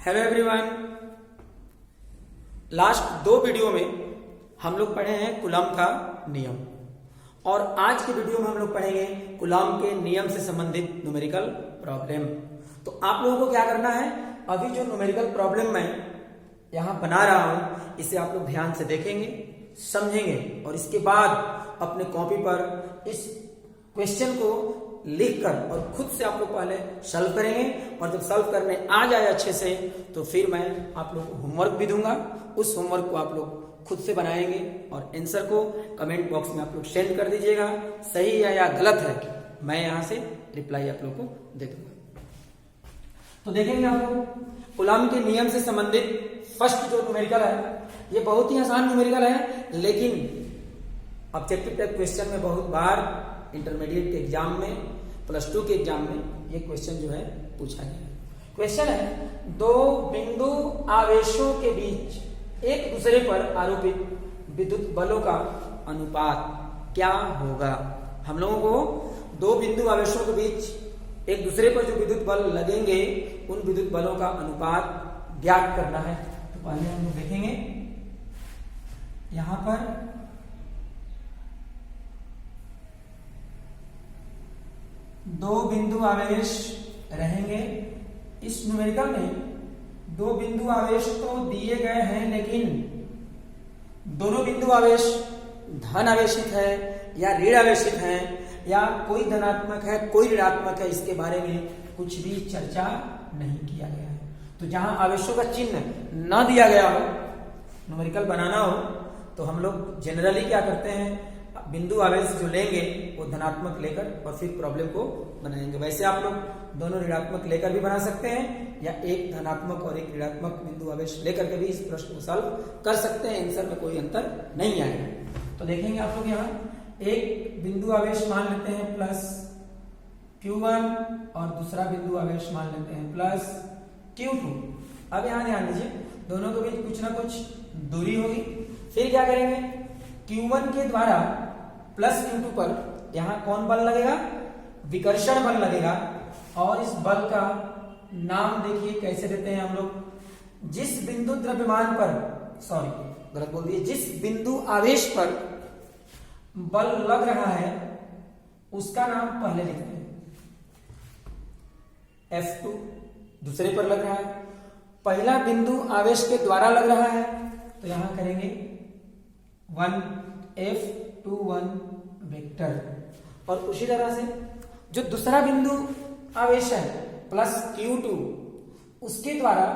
Hello everyone. Last दो video में हम लोग पढ़े हैं कूलम का नियम और आज के वीडियो में हम लोग पढ़ेंगे कूलम के नियम से संबंधित न्यूमेरिकल प्रॉब्लम। तो आप लोगों को क्या करना है, अभी जो न्यूमेरिकल प्रॉब्लम मैं यहां बना रहा हूं इसे आप लोग ध्यान से देखेंगे, समझेंगे और इसके बाद अपने कॉपी पर इस क्वेश्चन को लिखकर और खुद से आप लोग पहले सॉल्व करेंगे और जब सॉल्व करने आ जाए अच्छे से तो फिर मैं आप लोग को होमवर्क भी दूंगा। उस होमवर्क को आप लोग खुद से बनाएंगे और आंसर को कमेंट बॉक्स में आप लोग सेंड कर दीजिएगा। सही है या गलत है मैं यहां से रिप्लाई आप लोग को दे दूंगा। तो देखेंगे आप लोग कूलम के नियम से संबंधित फर्स्ट जो न्यूमेरिकल है ये बहुत ही आसान न्यूमेरिकल है, लेकिन ऑब्जेक्टिव टाइप क्वेश्चन में बहुत बार इंटरमीडिएट के एग्जाम में, प्लस टू के एग्जाम में ये क्वेश्चन जो है पूछा गया है। क्वेश्चन है दो बिंदु आवेशों के बीच एक दूसरे पर आरोपित विद्युत बलों का अनुपात क्या होगा। हम लोगों को दो बिंदु आवेशों के बीच एक दूसरे पर जो विद्युत बल लगेंगे उन विद्युत बलों का अनुपात ज्ञात करना है। तो पहले हम लोग देखेंगे यहां पर दो बिंदु आवेश रहेंगे। इस न्यूमेरिकल में दो बिंदु आवेश तो दिए गए हैं, लेकिन दोनों बिंदु आवेश धन आवेशित है या ऋण आवेशित है या कोई धनात्मक है कोई ऋणात्मक है, इसके बारे में कुछ भी चर्चा नहीं किया गया है। तो जहां आवेशों का चिन्ह न दिया गया हो, न्यूमेरिकल बनाना हो, तो हम लोग जनरली क्या करते हैं, बिंदु आवेश जो लेंगे वो धनात्मक लेकर और फिर प्रॉब्लम को बनाएंगे। वैसे आप लोग दोनों ऋणात्मक लेकर भी बना सकते हैं या एक धनात्मक और एक ऋणात्मक बिंदु आवेश लेकर के भी इस प्रश्न को सॉल्व कर सकते हैं। आंसर में कोई अंतर नहीं आएगा। तो देखेंगे आप लोग यहाँ एक बिंदु आवेश मान लेते हैं प्लस Q1 और दूसरा बिंदु आवेश मान लेते हैं प्लस Q2। अब यहाँ ध्यान दीजिए दोनों के बीच कुछ ना कुछ दूरी होगी। फिर क्या करेंगे, Q1 के द्वारा प्लस Q2 पर यहां कौन बल लगेगा, विकर्षण बल लगेगा। और इस बल का नाम देखिए कैसे देते हैं हम लोग, जिस बिंदु द्रव्यमान पर, सॉरी गलत बोल दिए, जिस बिंदु आवेश पर बल लग रहा है उसका नाम पहले लिखते हैं F2, दूसरे पर लग रहा है, पहला बिंदु आवेश के द्वारा लग रहा है तो यहां करेंगे 1F21 वेक्टर। और उसी तरह से जो दूसरा बिंदु आवेश है प्लस Q2 उसके द्वारा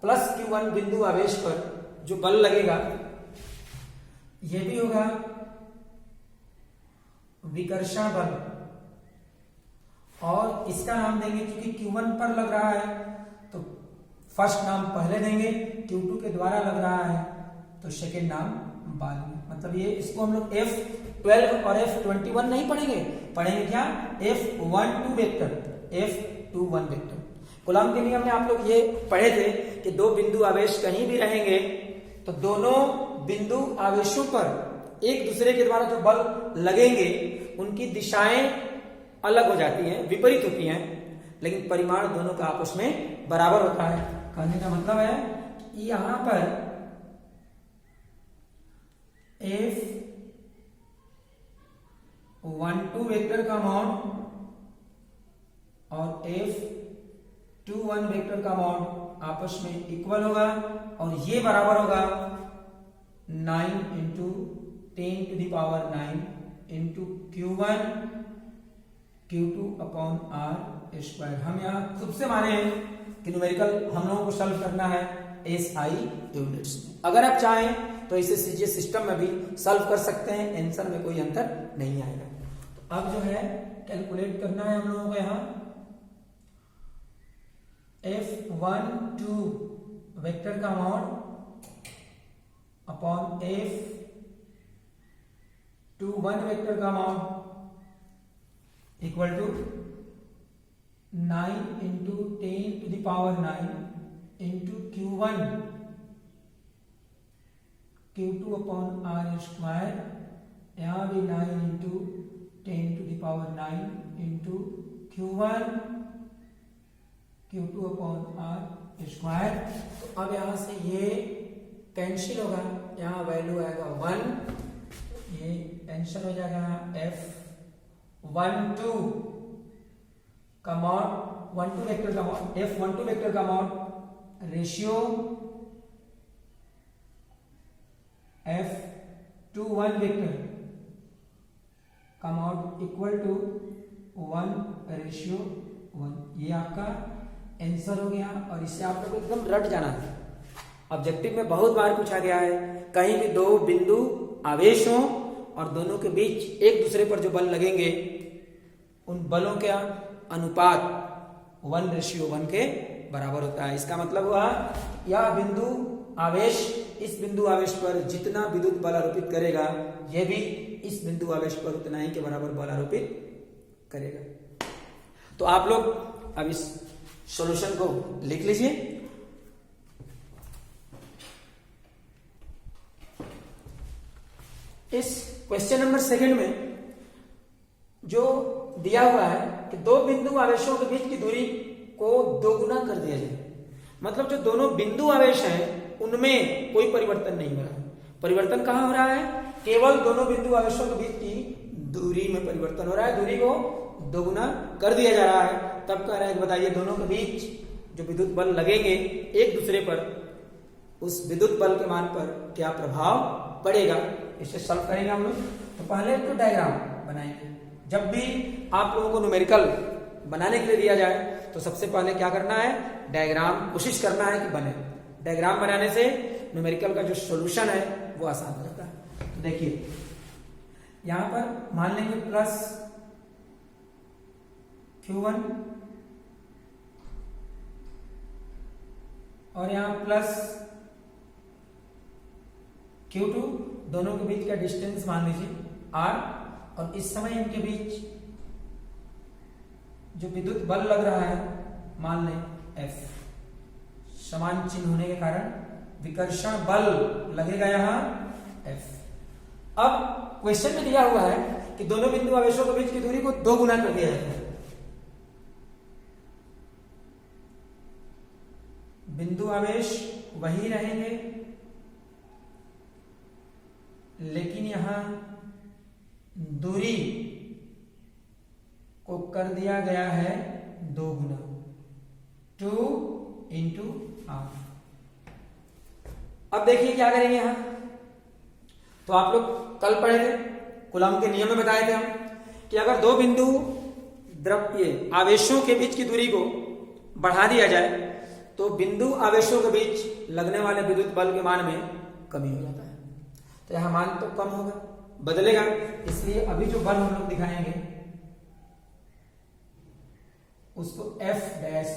प्लस Q1 बिंदु आवेश पर जो बल लगेगा यह भी होगा विकर्षण बल। और इसका नाम देंगे, क्योंकि Q1 पर लग रहा है तो फर्स्ट नाम पहले देंगे, Q2 के द्वारा लग रहा है तो सेकेंड नाम बाद में। मतलब ये इसको हम लोग F12 और F21 नहीं पढ़ेंगे क्या, F12 vector, F21 vector. Coulomb के नियम में आप लोग ये पढ़े थे कि दो बिंदु आवेश कहीं भी रहेंगे तो दोनों बिंदु आवेशों पर एक दूसरे के द्वारा जो बल लगेंगे उनकी दिशाएं अलग हो जाती हैं, विपरीत होती हैं, लेकिन परिमाण दोनों का आपस में बराबर होता है। कहने का मतलब है कि यहां पर F12 वेक्टर का अमाउंट और F21 वेक्टर का अमाउंट आपस में इक्वल होगा और ये बराबर होगा 9 into 10 to the power 9 into Q1 Q2 upon R square. हम यहाँ खुद से माने हैं कि न्यूमेरिकल हम लोगों को सॉल्व करना है SI यूनिट्स में। अगर आप चाहें तो इसे सीजीएस सिस्टम में भी सॉल्व कर सकते हैं, आंसर में कोई अंतर नहीं आएगा। तो अब जो है कैलकुलेट करना है हम लोगों को यहाँ F12 वेक्टर का अमाउंट अपॉन F21 वेक्टर का amount equal to 9 into 10 to the power 9 into Q2 upon R square, यहाँ भी 9 into 10 to the power 9 into Q1 Q2 upon R square. तो अब यहां से ये कैंसिल होगा, यहाँ वैल्यू आएगा 1, ये कैंसिल हो जाएगा। F12 का मॉड 12 वेक्टर का मॉड, F12 वेक्टर का मॉड रेशियो F21 वेक्टर का मॉड इक्वल टू 1:1। ये आपका आंसर हो गया। और इससे आप लोग एकदम रट जाना है। ऑब्जेक्टिव में बहुत बार पूछा गया है, कहीं भी दो बिंदु आवेश हो और दोनों के बीच एक दूसरे पर जो बल लगेंगे उन बलों का अनुपात 1:1 के बराबर होता है। इसका मतलब हुआ यह बिंदु आवेश इस बिंदु आवेश पर जितना विद्युत बल आरोपित करेगा, यह भी इस बिंदु आवेश पर उतना ही के बराबर बल आरोपित करेगा। तो आप लोग अब इस सॉल्यूशन को लिख लीजिए। इस क्वेश्चन नंबर 2 में जो दिया हुआ है कि दो बिंदु आवेशों के बीच की दूरी को दोगुना कर दिया जाए। मतलब जो दोनों बिंदु आवेश हैं उनमें कोई परिवर्तन नहीं हो रहा है। परिवर्तन कहां हो रहा है? केवल दोनों बिंदु आवेशों के बीच की दूरी में परिवर्तन हो रहा है। दूरी को दोगुना कर दिया जा रहा है। तब कह रहा है कि बताइए दोनों के बीच जो विद्युत बल लगेंगे एक दूसरे पर, उस विद्युत बल के मान पर क्या प्रभाव पड़ेगा। इसे सॉल्व करेंगे हम लोग। तो पहले तो डायग्राम बनाएंगे। जब भी आप लोगों को न्यूमेरिकल बनाने के लिए दिया जाए तो सबसे पहले क्या करना है? डायग्राम कोशिश करना है कि बने। डायग्राम बनाने से न्यूमेरिकल का जो सॉल्यूशन है वो आसान हो जाता है। तो देखिए यहां पर मान लेंगे प्लस Q1 और यहां प्लस Q2, दोनों के बीच का डिस्टेंस मान लीजिए R, और इस समय इनके बीच जो विद्युत बल लग रहा है मान लें F। समान चिन्ह होने के कारण विकर्षण बल लगेगा यहां F। अब क्वेश्चन में दिया हुआ है कि दोनों बिंदु आवेशों के बीच की दूरी को 2 गुना कर दिया जाता है। बिंदु आवेश वही रहेंगे लेकिन यहां दूरी को कर दिया गया है 2 गुना, 2 × R। अब देखिए क्या करेंगे यहां। तो आप लोग कल पढ़े थे, कूलॉम के नियम में बताए थे हम कि अगर दो बिंदु द्रव्य आवेशों के बीच की दूरी को बढ़ा दिया जाए तो बिंदु आवेशों के बीच लगने वाले विद्युत बल के मान में कमी हो जाता है। तो यहां मान तो कम होगा, बदलेगा। इसलिए अभी जो बल हम लोग दिखाएंगे उसको F'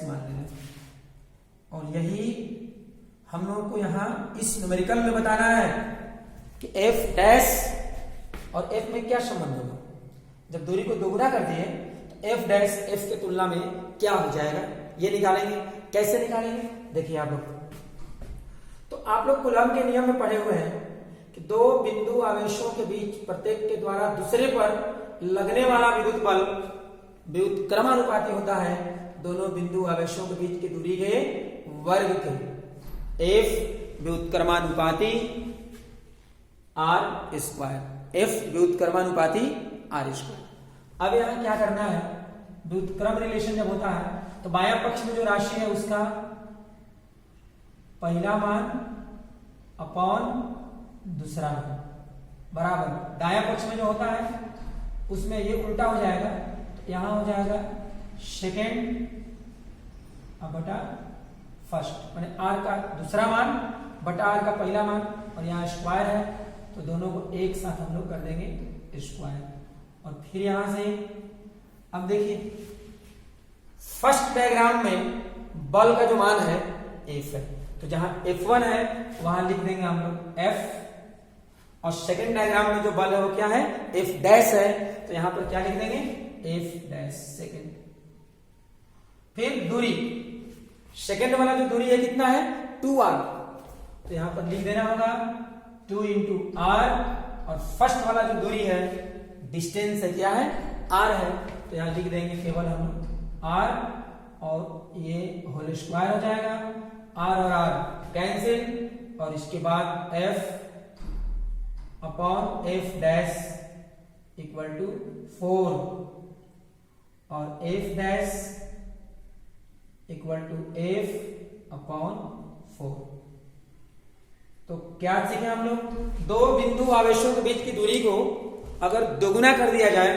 मान लेना। और यही हम लोगों को यहां इस न्यूमेरिकल में बताना है कि F' और F में क्या संबंध होगा। जब दूरी को दोगुना कर दिए तो F' F के तुलना में क्या हो जाएगा ये निकालेंगे। कैसे निकालेंगे देखिए आप लोग। तो आप लोग कूलॉम के नियम में पढ़े हुए हैं कि दो बिंदु आवेशों के बीच प्रत्येक के द्वारा दूसरे पर लगने वाला विद्युत बल विद्युत क्रमानुपाती होता है दोनों बिंदु आवेशों के बीच की दूरी के वर्ग के। F विद्युत क्रमानुपाती R², F विद्युत क्रमानुपाती R²। अब यहां क्या करना है, विद्युत क्रम रिलेशन जब होता है तो बायां पक्ष में जो राशि है उसका पहला मान अपॉन दूसरा मान बराबर दायां पक्ष में जो होता है उसमें ये उल्टा हो जाएगा। तो यहां हो जाएगा सेकेंड बटा फर्स्ट, माने R का दूसरा मान बटा R का पहला मान, और यहाँ स्क्वायर है तो दोनों को एक साथ हम लोग कर देंगे स्क्वायर। और फिर यहां से अब देखिए फर्स्ट डायग्राम में बल का जो मान है F है, तो जहां F1 है वहां लिख देंगे हम लोग F, और सेकंड डायग्राम में जो बल है वो क्या है F' है, तो यहां पर क्या लिख देंगे F' सेकंड। फिर दूरी सेकंड वाला जो दूरी है कितना है 2R, तो यहां पर लिख देना होगा 2 × R, और फर्स्ट वाला जो दूरी है डिस्टेंस है क्या है R है, तो यहां लिख देंगे केवल हम R और ये होल स्क्वायर हो जाएगा, r और r कैंसिल, और इसके बाद f upon f dash equal to 4 और f dash equal to f upon 4। तो क्या सीखे हम लोग, दो बिंदु आवेशों के बीच की दूरी को अगर दोगुना कर दिया जाए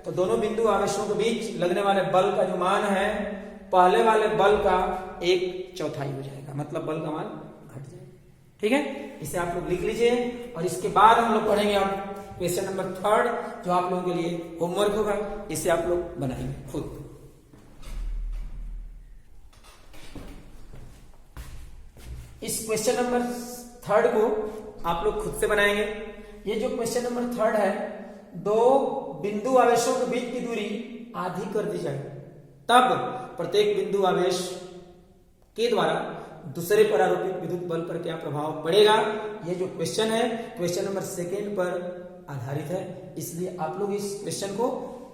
तो दोनों बिंदु आवेशों के बीच लगने वाले बल का जो मान है पहले वाले बल का 1/4 हो जाएगा, मतलब बल का मान घट जाएगा। ठीक है, इसे आप लोग लिख लीजिए। और इसके बाद हम लोग पढ़ेंगे अब क्वेश्चन नंबर 3 जो आप लोगों के लिए होमवर्क होगा, इसे आप लोग बनाएंगे खुद। इस क्वेश्चन नंबर 3 को आप लोग खुद से बनाएंगे। ये जो क्वेश्चन नंबर 3 है, दो बिंदु आवेशों के बीच की दूरी आधी कर दी जाए तब प्रत्येक बिंदु आवेश के द्वारा दूसरे पर आरोपित विद्युत बल पर क्या प्रभाव पड़ेगा। ये जो क्वेश्चन है क्वेश्चन नंबर 2 पर आधारित है, इसलिए आप लोग इस क्वेश्चन को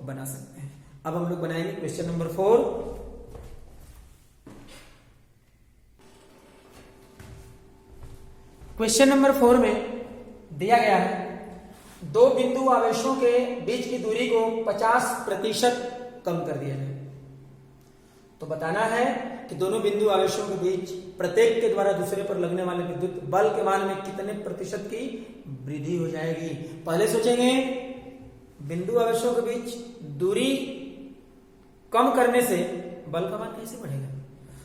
बना सकते हैं। अब हम लोग बनाएंगे क्वेश्चन नंबर 4। क्वेश्चन नंबर 4 में दिया गया है दो बिंदु आवेशों के बीच की दूरी को 50% कम कर दिया जाए। तो बताना है कि दोनों बिंदु आवेशों के बीच प्रत्येक के द्वारा दूसरे पर लगने वाले विद्युत बल के मान में कितने प्रतिशत की वृद्धि हो जाएगी। पहले सोचेंगे बिंदु आवेशों के बीच दूरी कम करने से बल का मान कैसे बढ़ेगा।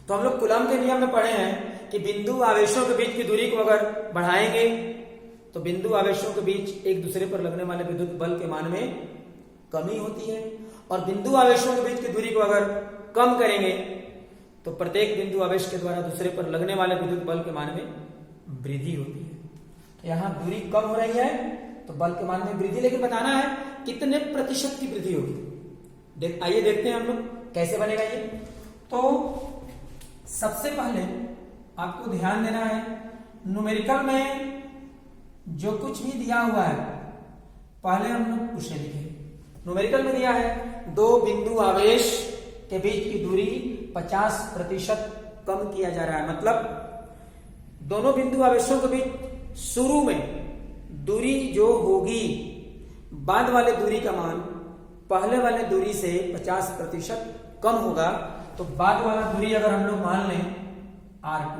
तो हम लोग कूलम के नियम में पढ़े हैं कि बिंदु आवेशों के बीच की दूरी को अगर बढ़ाएंगे तो बिंदु आवेशों के बीच एक दूसरे पर लगने वाले विद्युत बल के मान में कमी होती है, और बिंदु आवेशों के बीच की दूरी को अगर कम करेंगे तो प्रत्येक बिंदु आवेश के द्वारा दूसरे पर लगने वाले विद्युत बल के मान में वृद्धि होती है। तो यहां दूरी कम हो रही है तो बल के मान में वृद्धि, लेकिन बताना है कितने प्रतिशत की वृद्धि होगी। आइए देखते हैं हम लोग कैसे बनेगा ये। तो सबसे पहले आपको ध्यान देना है, न्यूमेरिकल में जो कुछ भी दिया हुआ है पहले हम लोग उसे लिखेंगे। न्यूमेरिकल में दिया है दो बिंदु आवेश के बीच की दूरी 50% कम किया जा रहा है, मतलब दोनों बिंदु आवेशों के बीच शुरू में दूरी जो होगी बाद वाले दूरी का मान पहले वाले दूरी से 50% कम होगा। तो बाद वाला दूरी अगर हम लोग मान लें R2,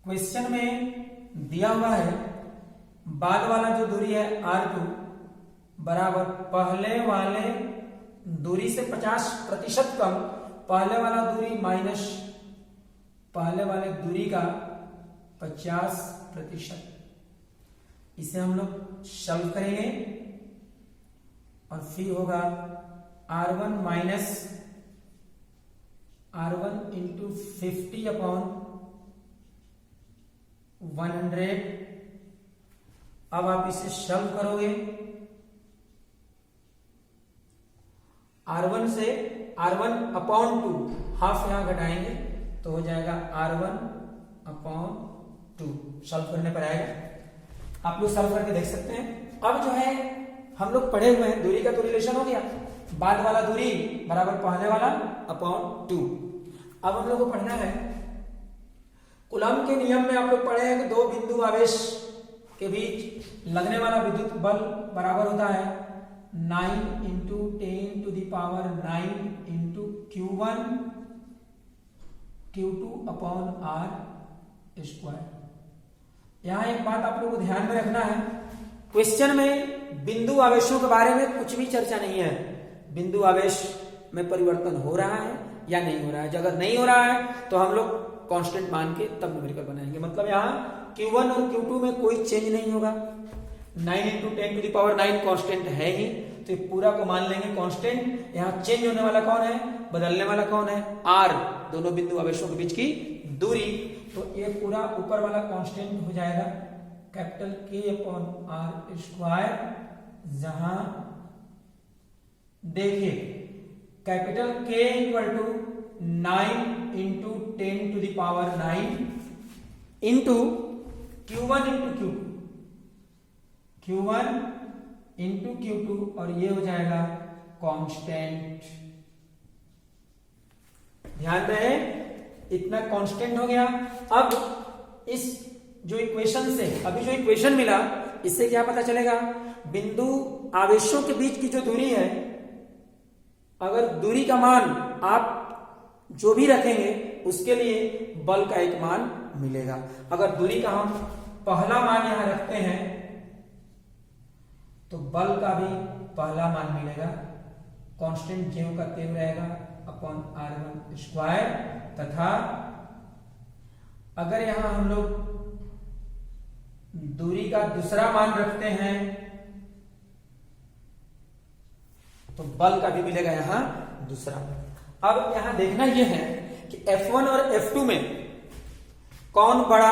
क्वेश्चन में दिया हुआ है बाद वाला जो दूरी है R2 बराबर पहले वाले दूरी से 50% कम, पहले वाला दूरी माइनस पहले वाले दूरी का 50%। इसे हम लोग सॉल्व करेंगे और फिर होगा R1 minus R1 into 50 upon 100। अब आप इसे सॉल्व करोगे, R1 से R1 अपॉन 2 हाफ यहां घटाएंगे तो हो जाएगा R1 अपॉन 2। सॉल्व करने पर आएगा, आप लोग सॉल्व करके देख सकते हैं। अब जो है हम लोग पढ़े हुए हैं दूरी का तो रिलेशन हो गया, बाद वाला दूरी बराबर पहले वाला अपॉन 2। अब हम लोग को पढ़ना है कूलम के नियम में। आप लोग पढ़े हैं कि दो बिंदु आवेश के बीच लगने वाला विद्युत बल बराबर होता है 9 into 10 to the power 9 into Q1 Q2 upon R square. यहां एक बात आप लोगों को ध्यान में रखना है, क्वेश्चन में बिंदु आवेशों के बारे में कुछ भी चर्चा नहीं है। बिंदु आवेश में परिवर्तन हो रहा है या नहीं हो रहा है, अगर नहीं हो रहा है तो हम लोग कांस्टेंट मान के तब न्यूमेरिकल बनाएंगे, मतलब यहाँ Q1 और Q2 में कोई चेंज नहीं होगा। 9 into 10 to the power 9 constant है ही, तो ये पूरा को मान लेंगे कांस्टेंट। यहाँ चेंज होने वाला कौन है, बदलने वाला कौन है, R, दोनों बिंदु आवेशों के बीच की दूरी। तो ये पूरा ऊपर वाला कांस्टेंट हो जाएगा capital K upon R square, जहां देखिए capital K equal to 9 into 10 to the power 9 into Q1 into Q1 into Q2 और ये हो जाएगा कांस्टेंट। ध्यान रहे इतना कांस्टेंट हो गया। अब इस जो इक्वेशन से अभी जो इक्वेशन मिला इससे क्या पता चलेगा, बिंदु आवेशों के बीच की जो दूरी है, अगर दूरी का मान आप जो भी रखेंगे उसके लिए बल का एक मान मिलेगा। अगर दूरी का हम पहला मान यहां रखते हैं तो बल का भी पहला मान मिलेगा, कांस्टेंट ज्यों का त्यों रहेगा अपॉन r1 स्क्वायर। तथा अगर यहां हम लोग दूरी का दूसरा मान रखते हैं तो बल का भी मिलेगा यहां दूसरा। अब यहां देखना यह है कि F1 और F2 में कौन बड़ा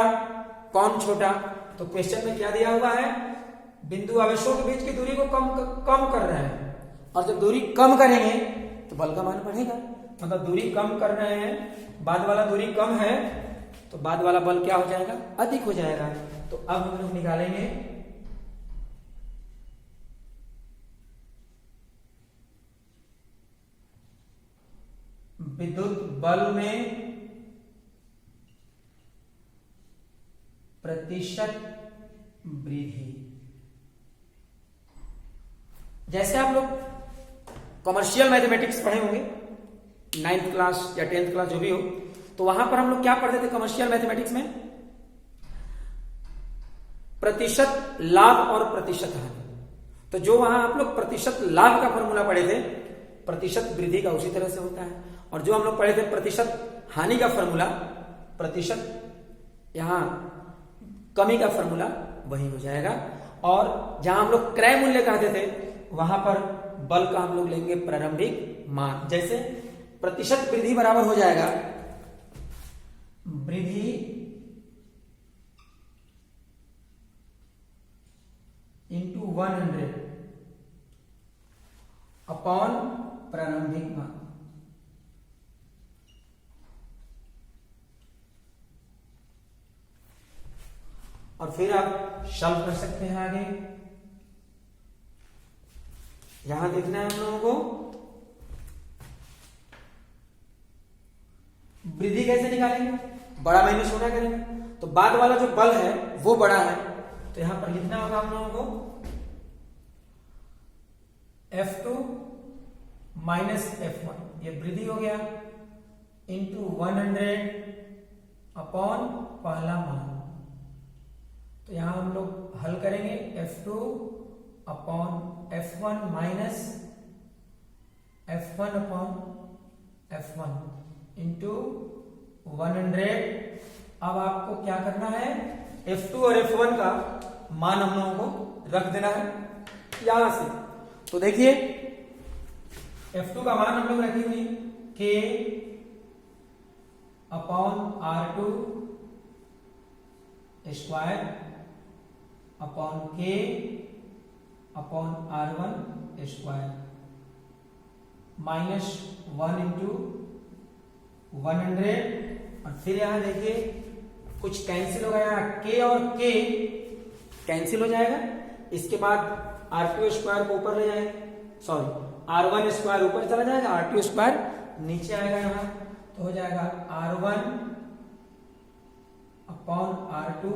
कौन छोटा। तो क्वेश्चन में क्या दिया हुआ है, बिंदु आवेशों के बीच की दूरी को कम कर रहे हैं, और जब दूरी कम करेंगे तो बल का मान बढ़ेगा। मतलब दूरी कम कर रहे हैं, बाद वाला दूरी कम है तो बाद वाला बल क्या हो जाएगा, अधिक हो जाएगा। तो अब हम लोग निकालेंगे विद्युत बल में प्रतिशत वृद्धि। जैसे आप लोग कमर्शियल मैथमेटिक्स पढ़े होंगे 9th क्लास या 10th क्लास जो भी हो, तो वहां पर हम लोग क्या पढ़ते थे कमर्शियल मैथमेटिक्स में, प्रतिशत लाभ और प्रतिशत हानि। तो जो वहां आप लोग प्रतिशत लाभ का फॉर्मूला पढ़े थे, प्रतिशत वृद्धि का उसी तरह से होता है। और जो हम लोग पढ़े थे प्रतिशत हानि का फॉर्मूला, प्रतिशत यहां कमी का फॉर्मूला वही हो जाएगा। और जहां हम लोग क्रय मूल्य कहते थे वहां पर बल का हम लोग लेंगे प्रारंभिक मान। जैसे प्रतिशत वृद्धि बराबर हो जाएगा वृद्धि इंटू 100 अपॉन प्रारंभिक मान। और फिर आप सॉल्व कर सकते हैं आगे। यहां देखना है हम लोगों को वृद्धि कैसे निकालेंगे, बड़ा माइनस छोटा करेंगे। तो बाद वाला जो बल है वो बड़ा है, तो यहां पर लिखना होगा हम लोगों को F2 माइनस F1, ये वृद्धि हो गया, इंटू 100 अपॉन पहला मान। तो यहां हम लोग हल करेंगे F2 upon F1 minus F1 upon F1 into 100। अब आपको क्या करना है, F2 और F1 का मान हम लोगों को रख देना है यहां से। तो देखिए F2 का मान हम लोग रखेंगे K upon R2 square upon K upon R1 square minus 1 into 100। और फिर यहां देखिए कुछ कैंसिल हो गया, K और K कैंसिल हो जाएगा। इसके बाद R2 स्क्वायर को ऊपर ले जाएंगे, सॉरी R1 स्क्वायर ऊपर चला जाएगा, R2 स्क्वायर नीचे आएगा यहां। तो हो जाएगा R1 अपॉन R2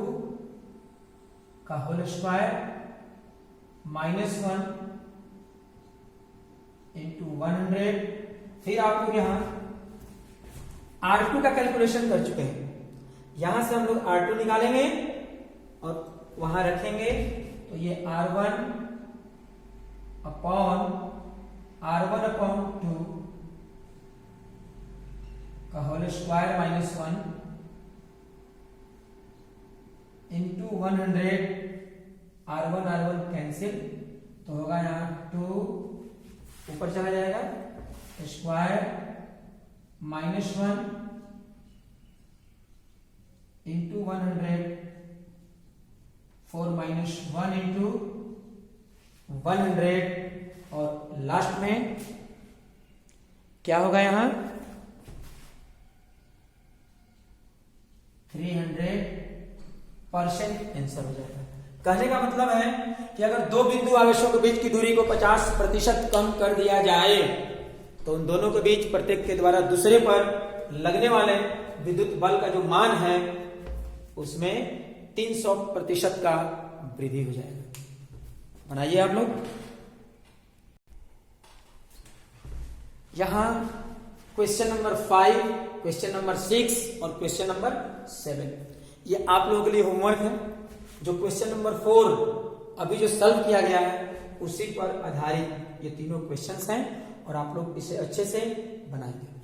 का होल स्क्वायर माइनस 1 इंटू 100। फिर आप लोग यहां R2 का कैलकुलेशन कर चुके हैं, यहां से हम लोग R2 निकालेंगे और वहां रखेंगे। तो ये R1 अपॉन 2 का whole square minus 1 into 100। R1 cancel, तो होगा यहां 2 ऊपर चला जाएगा square minus 1 into 100, 4 minus 1 into 100। और लास्ट में क्या होगा यहां 300% आंसर हो जाएगा। कहने का मतलब है कि अगर दो बिंदु आवेशों के बीच की दूरी को 50% कम कर दिया जाए तो उन दोनों के बीच प्रत्येक के द्वारा दूसरे पर लगने वाले विद्युत बल का जो मान है उसमें 300% का वृद्धि हो जाएगा। बनाइए आप लोग। यहां क्वेश्चन नंबर 5, क्वेश्चन नंबर 6 और क्वेश्चन नंबर 7 ये आप लोगों के लिए होमवर्क है। जो क्वेश्चन नंबर 4 अभी जो सॉल्व किया गया है उसी पर आधारित ये तीनों क्वेश्चंस हैं और आप लोग इसे अच्छे से बनाएंगे।